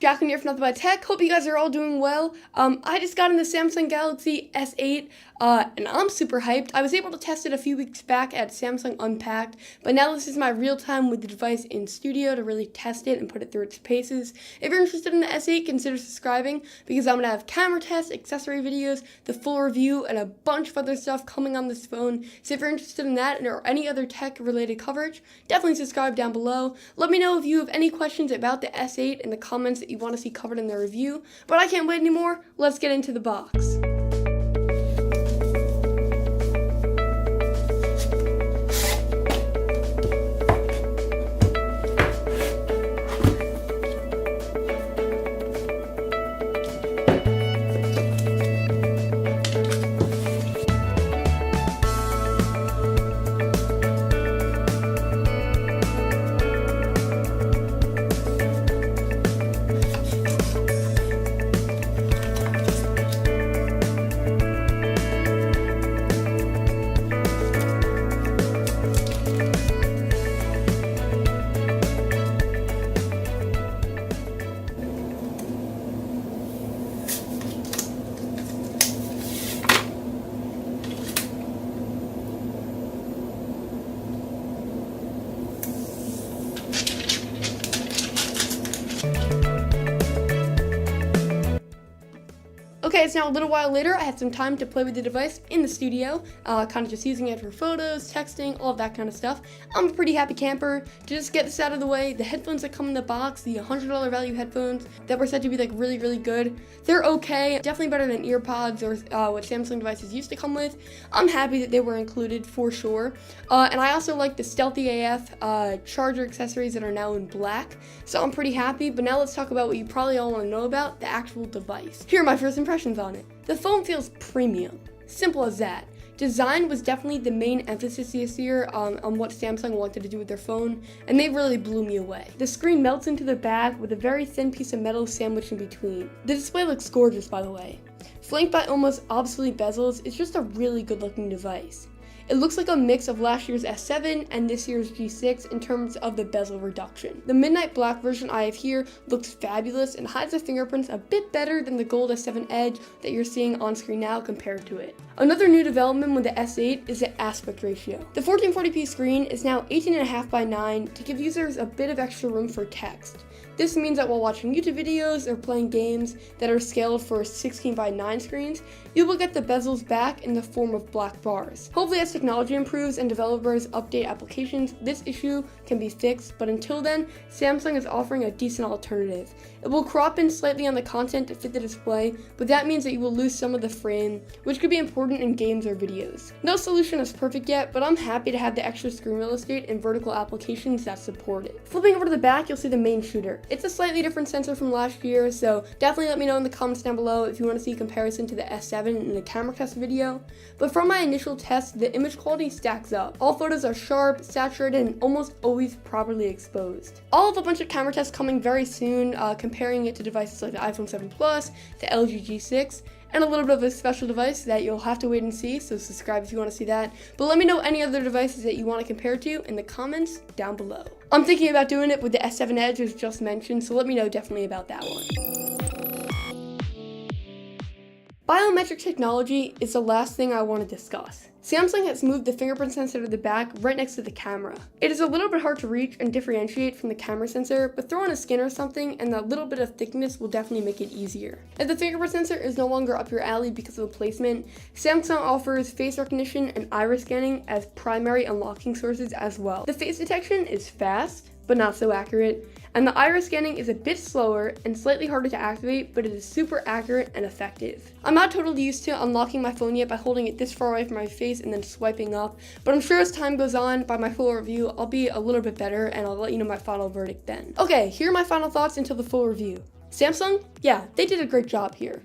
Jack here from Nothing But Tech. Hope you guys are all doing well. I just got in the Samsung Galaxy S8, and I'm super hyped. I was able to test it a few weeks back at Samsung Unpacked, but now this is my real time with the device in studio to really test it and put it through its paces. If you're interested in the S8, consider subscribing, because I'm going to have camera tests, accessory videos, the full review, and a bunch of other stuff coming on this phone. So if you're interested in that or any other tech-related coverage, definitely subscribe down below. Let me know if you have any questions about the S8 in the comments that you want to see covered in the review. But I can't wait anymore. Let's get into the box. Okay, it's now a little while later. I had some time to play with the device in the studio, kind of just using it for photos, texting, all of that kind of stuff. I'm a pretty happy camper. To just get this out of the way, the headphones that come in the box, the $100 value headphones that were said to be like really good, they're okay. Definitely better than earpods or what Samsung devices used to come with. I'm happy that they were included for sure. And I also like the Stealthy AF charger accessories that are now in black, so I'm pretty happy. But now let's talk about what you probably all want to know about, the actual device. Here are my first impressions on it. The phone feels premium. Simple as that. Design was definitely the main emphasis this year on what Samsung wanted to do with their phone, and they really blew me away. The screen melts into the back with a very thin piece of metal sandwiched in between. The display looks gorgeous, by the way. Flanked by almost obsolete bezels, it's just a really good looking device. It looks like a mix of last year's S7 and this year's G6 in terms of the bezel reduction. The midnight black version I have here looks fabulous and hides the fingerprints a bit better than the gold S7 Edge that you're seeing on screen now compared to it. Another new development with the S8 is the aspect ratio. The 1440p screen is now 18.5 by 9 to give users a bit of extra room for text. This means that while watching YouTube videos or playing games that are scaled for 16 by 9 screens, you will get the bezels back in the form of black bars. Hopefully as technology improves and developers update applications, this issue can be fixed, but until then, Samsung is offering a decent alternative. It will crop in slightly on the content to fit the display, but that means that you will lose some of the frame, which could be important in games or videos. No solution is perfect yet, but I'm happy to have the extra screen real estate in vertical applications that support it. Flipping over to the back, you'll see the main shooter. It's a slightly different sensor from last year, so definitely let me know in the comments down below if you want to see a comparison to the S7 in the camera test video. But from my initial test, the image quality stacks up. All photos are sharp, saturated, and almost always properly exposed. I'll have a bunch of camera tests coming very soon, comparing it to devices like the iPhone 7 Plus, the LG G6, and a little bit of a special device that you'll have to wait and see, so subscribe if you want to see that. But let me know any other devices that you want to compare to in the comments down below. I'm thinking about doing it with the S7 Edge as just mentioned, so let me know definitely about that one. Biometric technology is the last thing I want to discuss. Samsung has moved the fingerprint sensor to the back right next to the camera. It is a little bit hard to reach and differentiate from the camera sensor, but throw on a skin or something and that little bit of thickness will definitely make it easier. If the fingerprint sensor is no longer up your alley because of the placement, Samsung offers face recognition and iris scanning as primary unlocking sources as well. The face detection is fast, but not so accurate, and the iris scanning is a bit slower and slightly harder to activate, but it is super accurate and effective. I'm not totally used to unlocking my phone yet by holding it this far away from my face and then swiping up, but I'm sure as time goes on, by my full review, I'll be a little bit better and I'll let you know my final verdict then. Okay, here are my final thoughts until the full review. Samsung, yeah, they did a great job here.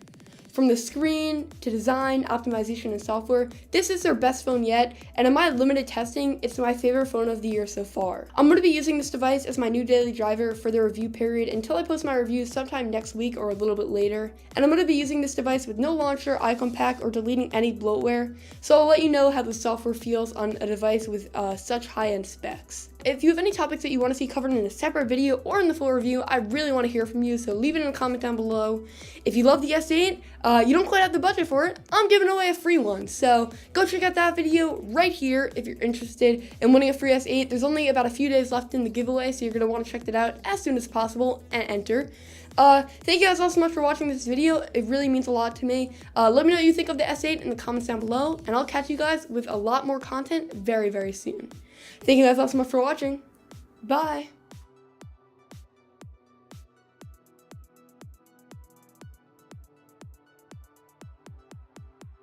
From the screen to design, optimization, and software, this is their best phone yet, and in my limited testing, it's my favorite phone of the year so far. I'm going to be using this device as my new daily driver for the review period until I post my review sometime next week or a little bit later, and I'm going to be using this device with no launcher, icon pack, or deleting any bloatware, so I'll let you know how the software feels on a device with such high-end specs. If you have any topics that you want to see covered in a separate video or in the full review, I really want to hear from you, so leave it in a comment down below. If you love the S8, you don't quite have the budget for it, I'm giving away a free one, so go check out that video right here if you're interested in winning a free S8. There's only about a few days left in the giveaway, so you're going to want to check that out as soon as possible and enter. Thank you guys all so much for watching this video. It really means a lot to me. Let me know what you think of the S8 in the comments down below, and I'll catch you guys with a lot more content very, very soon. Thank you guys all so much for watching. Bye.